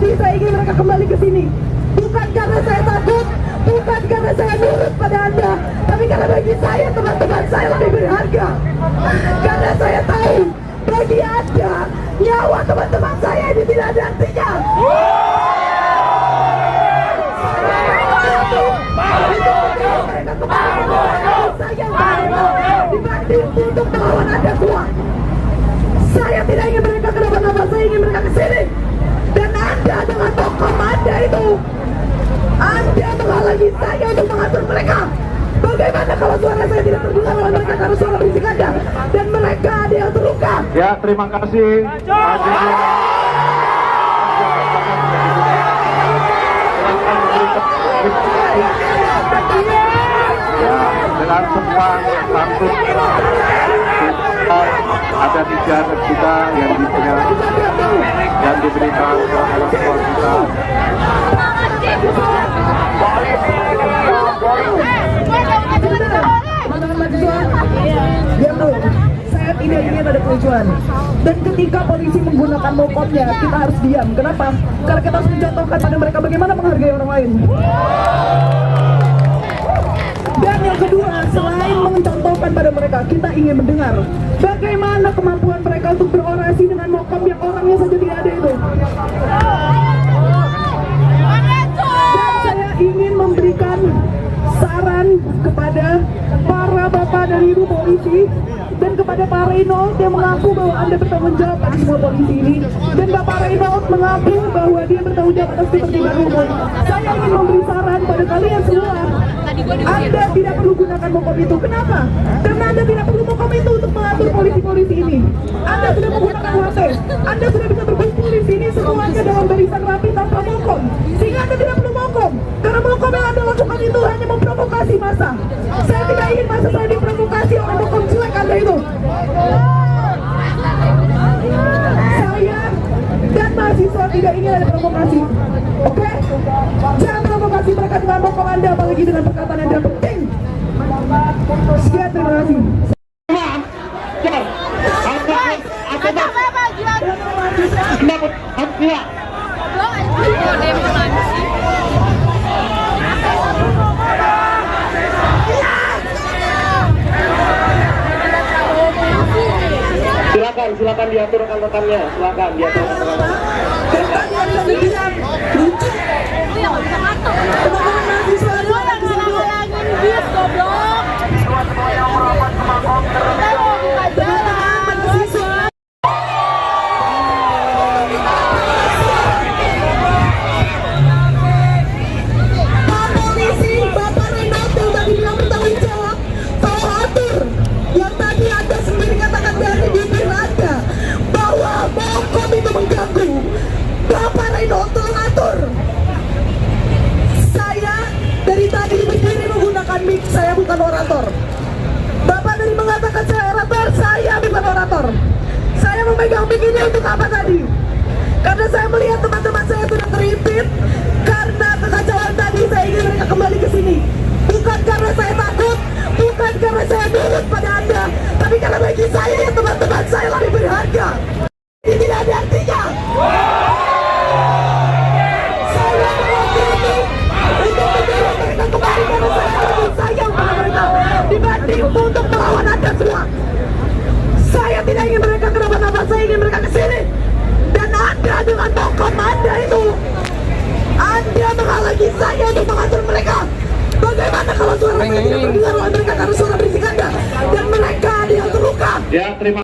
tadi saya ingin mereka kembali ke sini. Bukan karena saya takut, bukan karena saya nurut pada Anda, tapi karena bagi saya teman-teman saya lebih berharga. Karena saya tahu bagi Anda nyawa teman-teman saya ini tidak ada artinya. Dibanding untuk melawan Anda semua. Saya tidak ingin mereka kenapa-napa, saya ingin mereka kesini. Dan Anda dengan tokoh Anda itu, Anda menghalangi saya untuk mengatur mereka. Bagaimana kalau suara saya tidak terdengar oleh mereka karena suara berisik Anda dan mereka ada yang terluka? Ya, terima kasih. Ya, dengan semua langsung ada 300 juta yang diberikan ke orang tua kita. Diam dulu. Saya tidak ingin ada kericuhan. Dan ketika polisi menggunakan mokomnya, kita harus diam. Kenapa? Karena kita harus menjatuhkan pada mereka bagaimana menghargai orang lain. Dan yang kedua, selain mencontohkan pada mereka, kita ingin mendengar bagaimana kemampuan mereka untuk berorasi dengan mokom yang orangnya saja tidak ada itu. Dan saya ingin memberikan saran kepada para bapak dan ibu polisi dan kepada Pak Reynold yang mengaku bahwa Anda bertanggung jawab atas semua polisi ini, dan Bapak Reynold mengaku bahwa dia bertanggung jawab atas ketertiban umum. Saya ingin memberi saran pada kalian semua. Anda tidak perlu gunakan mokom itu. Kenapa? Karena Anda tidak perlu mokom itu untuk mengatur polisi-polisi ini. Anda sudah menggunakan HT. Anda sudah bisa berkumpul di sini semuanya dalam barisan rapi tanpa mokom. Sehingga Anda tidak perlu mokom. Karena mokom yang Anda lakukan itu hanya memprovokasi massa. Saya tidak ingin massa saya diprovokasi oleh mokom jelek Anda itu. Saya dan mahasiswa tidak ingin ada provokasi. Oke? Jangan provokasi mereka dengan mokom Anda, apalagi dengan perkataan yang tidak penting. Sekian, terima kasih. Silakan diatur rekan-rekannya. Silakan diatur rekan-rekannya. Bapak Reynold tolong atur. Saya dari tadi berdiri menggunakan mic, saya bukan orator. Bapak tadi mengatakan saya orator, saya bukan orator. Saya memegang mic ini untuk apa tadi? Karena saya melihat teman-teman saya sudah terimpit. Karena kekacauan tadi saya ingin mereka kembali ke sini. Bukan karena saya takut, bukan karena saya nurut pada Anda, tapi karena bagi saya teman-teman saya lebih berharga. Ini tidak ada artinya. Saya untuk mendorong mereka kembali karena saya lebih sayang pada mereka dibanding untuk melawan Anda semua. Saya tidak ingin mereka kenapa-napa, saya ingin mereka kesini. Dan Anda dengan tokoh Anda itu, Anda menghalangi saya untuk mengatur mereka. Bagaimana kalau suara saya tidak terdengar oleh mereka karena suara berisik Anda dan mereka ada yang terluka? Ya, terima